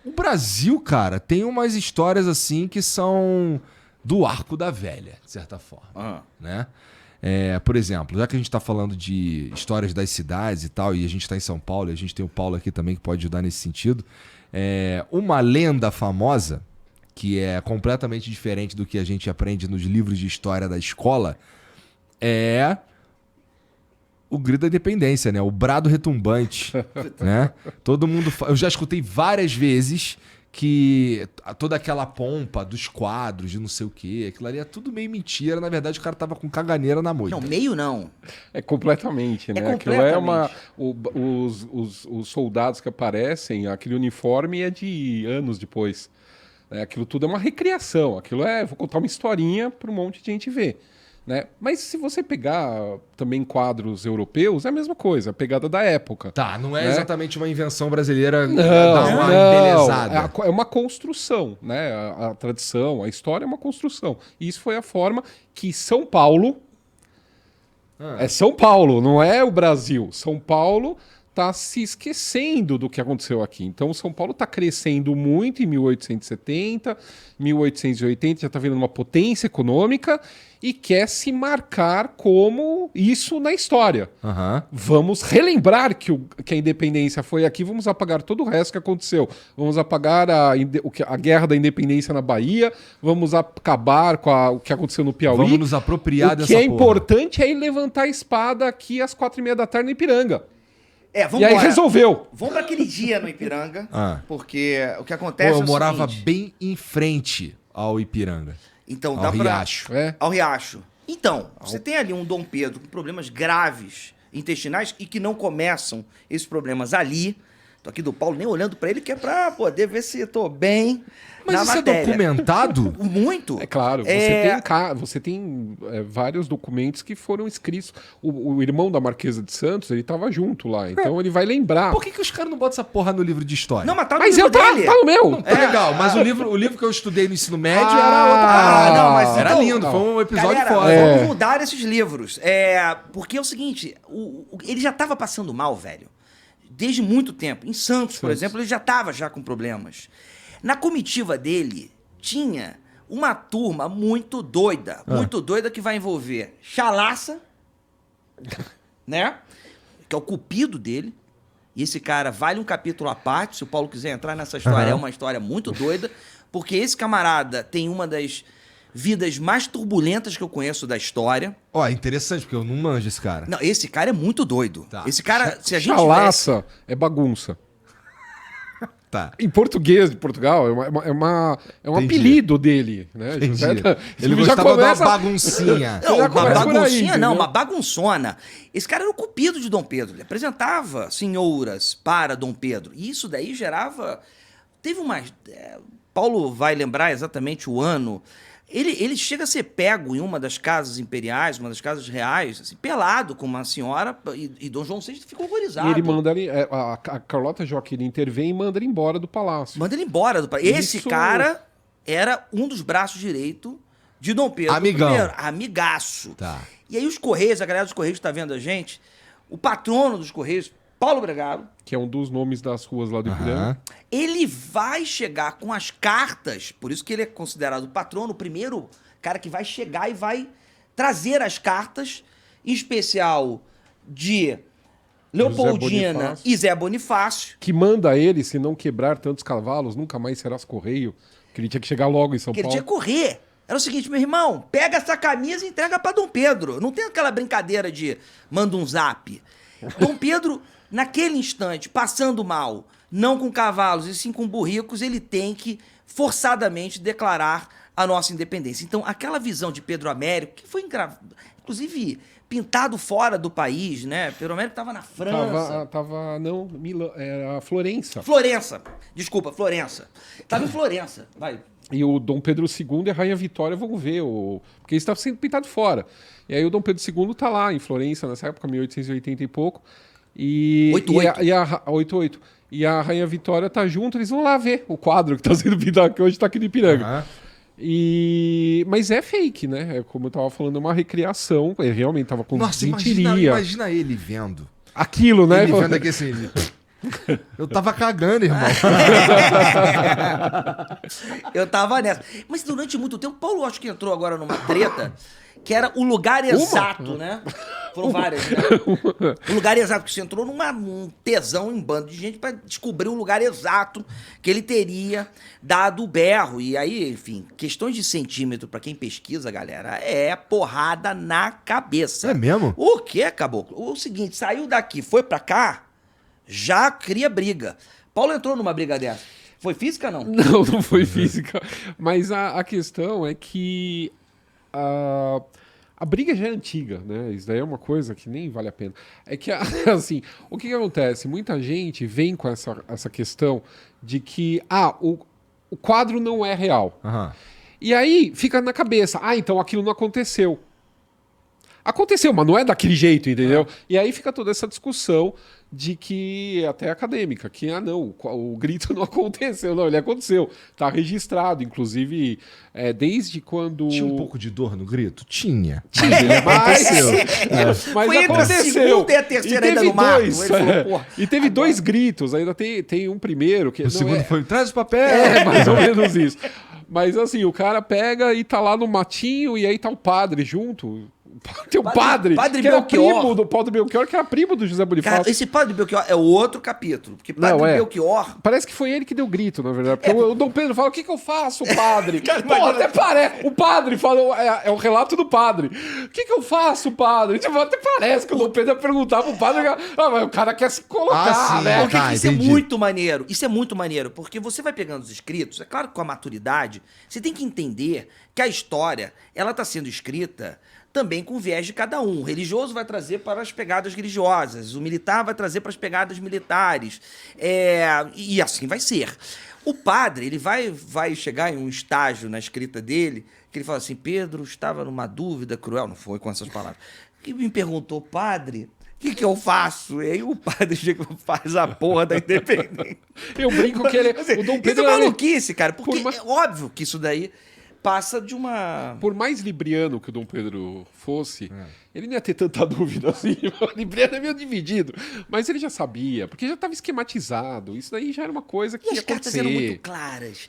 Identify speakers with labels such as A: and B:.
A: O Brasil, cara, tem umas histórias assim que são do arco da velha, de certa forma, né? Por exemplo, já que a gente tá falando de histórias das cidades e tal, e a gente tá em São Paulo, e a gente tem o Paulo aqui também que pode ajudar nesse sentido, uma lenda famosa, que é completamente diferente do que a gente aprende nos livros de história da escola, é o grito da independência, né? O brado retumbante, né? Todo mundo... Eu já escutei várias vezes que toda aquela pompa dos quadros de não sei o quê, aquilo ali é tudo meio mentira. Na verdade, o cara tava com caganeira na moita.
B: Não, meio não.
C: É completamente, né? Aquilo é uma... Os soldados que aparecem, aquele uniforme é de anos depois. Aquilo tudo é uma recriação. Aquilo vou contar uma historinha para um monte de gente ver. Né? Mas se você pegar também quadros europeus, é a mesma coisa, a pegada da época.
A: Tá, não é exatamente uma invenção brasileira dar uma embelezada.
C: É uma construção, né? A tradição, a história é uma construção. E isso foi a forma que São Paulo... É São Paulo, não é o Brasil. São Paulo está se esquecendo do que aconteceu aqui. Então, São Paulo está crescendo muito em 1870, 1880, já está vendo uma potência econômica e quer se marcar como isso na história. Vamos relembrar que a independência foi aqui, vamos apagar todo o resto que aconteceu. Vamos apagar a guerra da independência na Bahia, vamos acabar com o que aconteceu no Piauí.
A: Vamos nos apropriar dessa
C: porra. O que é importante é ir levantar a espada aqui às 4h30 no Ipiranga.
B: Vamos
C: e aí resolveu.
B: Vamos para aquele dia no Ipiranga, porque o que acontece
A: eu morava bem em frente ao Ipiranga.
B: Então,
A: ao Riacho.
B: Ao Riacho. Então, você tem ali um Dom Pedro com problemas graves intestinais e que não começam esses problemas ali. Tô aqui do Paulo nem olhando para ele, que é para poder ver se eu tô bem.
A: Mas isso matéria. É documentado?
B: Muito.
C: É claro. Você tem vários documentos que foram escritos. O irmão da Marquesa de Santos, ele estava junto lá. Então ele vai lembrar.
A: Por que os caras não botam essa porra no livro de história?
B: Não, mas tá no livro dele.
C: Tá no meu.
A: Não, tá legal. Mas o livro que eu estudei no ensino médio era outra parada.
B: Não, mas
A: era lindo. Foi um episódio
B: galera,
A: foda.
B: Vamos mudar esses livros. Porque é o seguinte, ele já estava passando mal, velho. Desde muito tempo. Em Santos, por exemplo, ele já estava com problemas. Na comitiva dele, tinha uma turma muito doida que vai envolver Chalaça, né? Que é o cupido dele. E esse cara vale um capítulo à parte, se o Paulo quiser entrar nessa história, é uma história muito doida, porque esse camarada tem uma das vidas mais turbulentas que eu conheço da história.
A: Interessante, porque eu não manjo esse cara.
B: Não, esse cara é muito doido.
A: Tá.
B: Esse cara, se a gente
C: Chalaça é bagunça.
A: Tá.
C: Em português de Portugal, é um apelido dele, né?
A: Ele gostava de uma baguncinha.
B: Não, uma baguncinha não, uma bagunçona. Esse cara era o cupido de Dom Pedro. Ele apresentava senhoras para Dom Pedro. E isso daí gerava... Teve uma... Paulo vai lembrar exatamente o ano... Ele chega a ser pego em uma das casas imperiais, uma das casas reais, assim, pelado com uma senhora, e Dom João VI ficou horrorizado.
C: E ele manda ali, a Carlota Joaquina intervém e manda ele embora do palácio.
B: Manda ele embora do palácio. Esse cara era um dos braços direitos de Dom Pedro.
A: Amigão.
B: Amigaço.
A: Tá.
B: E aí os Correios, a galera dos Correios que tá vendo a gente, o patrono dos Correios, Paulo Bregalo,
C: que é um dos nomes das ruas lá do Ipiranga,
B: ele vai chegar com as cartas, por isso que ele é considerado o patrono, o primeiro cara que vai chegar e vai trazer as cartas, em especial de Leopoldina e Zé Bonifácio.
C: Que manda a ele, se não quebrar tantos cavalos, nunca mais serás correio, que ele tinha que chegar logo em São Paulo.
B: Ele tinha que correr. Era o seguinte, meu irmão, pega essa camisa e entrega pra Dom Pedro. Não tem aquela brincadeira de manda um zap. Dom Pedro... Naquele instante, passando mal, não com cavalos e sim com burricos, ele tem que forçadamente declarar a nossa independência. Então, aquela visão de Pedro Américo, que foi, inclusive, pintado fora do país, né? Pedro Américo estava na França.
C: Era Florença.
B: Desculpa, Florença. Estava em Florença, vai.
C: E o Dom Pedro II e a Rainha Vitória vão ver, porque isso estava sendo pintado fora. E aí o Dom Pedro II tá lá em Florença, nessa época, 1880 e pouco, 88. E a Rainha Vitória tá junto, eles vão lá ver o quadro que tá sendo pintado, que hoje tá aqui no Ipiranga. Mas é fake, né? Como eu tava falando, é uma recriação. Ele realmente tava com
A: Nossa, imagina ele vendo.
C: Aquilo, né?
A: Ele vendo aqui assim... Eu tava cagando, irmão.
B: Eu tava nessa. Mas durante muito tempo, Paulo acho que entrou agora numa treta que era o lugar exato, né? Foram várias, né? O lugar exato, que você entrou num tesão em bando de gente pra descobrir o lugar exato que ele teria dado o berro. E aí, enfim, questões de centímetro, pra quem pesquisa, galera, é porrada na cabeça.
A: É mesmo?
B: O quê, caboclo? O seguinte, saiu daqui, foi pra cá, já cria briga. Paulo entrou numa briga dessa. Foi física, não?
C: Não foi física. Mas a questão é que a briga já é antiga, né? Isso daí é uma coisa que nem vale a pena. É que, assim, o que acontece? Muita gente vem com essa questão de que, o quadro não é real.
A: Aham.
C: E aí fica na cabeça, então aquilo não aconteceu. Aconteceu, mas não é daquele jeito, entendeu? E aí fica toda essa discussão de que, até acadêmica, que, não, o grito não aconteceu. Não, ele aconteceu. Tá registrado, inclusive, desde quando...
A: Tinha um pouco de dor no grito? Tinha.
C: Mas
B: Foi entre a
C: aconteceu.
B: segunda e a terceira ainda no mato. Ele falou, porra,
C: E teve dois gritos, ainda tem um primeiro. Que
A: O segundo foi, traz o papel.
C: É, mais ou menos isso. Mas assim, o cara pega e tá lá no matinho e aí tá o padre junto. Tem o padre que era primo do Padre Belchior, que era primo do José Bonifácio.
B: Cara, esse Padre Belchior é outro capítulo. Porque Padre Belchior...
C: Parece que foi ele que deu grito, na verdade. Porque o Dom Pedro fala, o que eu faço, padre? Pô, até parece. O padre falou, é o relato do padre. O que eu faço, padre? Tipo, até parece que o Dom Pedro ia perguntar pro padre. Mas o cara quer se colocar,
A: sim,
C: né?
B: Porque isso
A: entendi.
B: é muito maneiro. Isso é muito maneiro. Porque você vai pegando os escritos, é claro que com a maturidade, você tem que entender que a história, ela tá sendo escrita também com o viés de cada um. O religioso vai trazer para as pegadas religiosas, o militar vai trazer para as pegadas militares. E assim vai ser. O padre, ele vai chegar em um estágio na escrita dele, que ele fala assim, Pedro estava numa dúvida cruel, não foi com essas palavras, que me perguntou, padre, o que eu faço? E aí o padre chega e faz a porra da independência.
C: Eu brinco que ele... O Dom Pedro
B: isso é maluquice, cara, porque é óbvio que isso daí passa de uma...
C: Por mais libriano que o Dom Pedro fosse, ele não ia ter tanta dúvida assim. O libriano é meio dividido. Mas ele já sabia, porque já estava esquematizado. Isso daí já era uma coisa que
B: E
C: ia
B: as cartas
C: acontecer.
B: eram muito claras.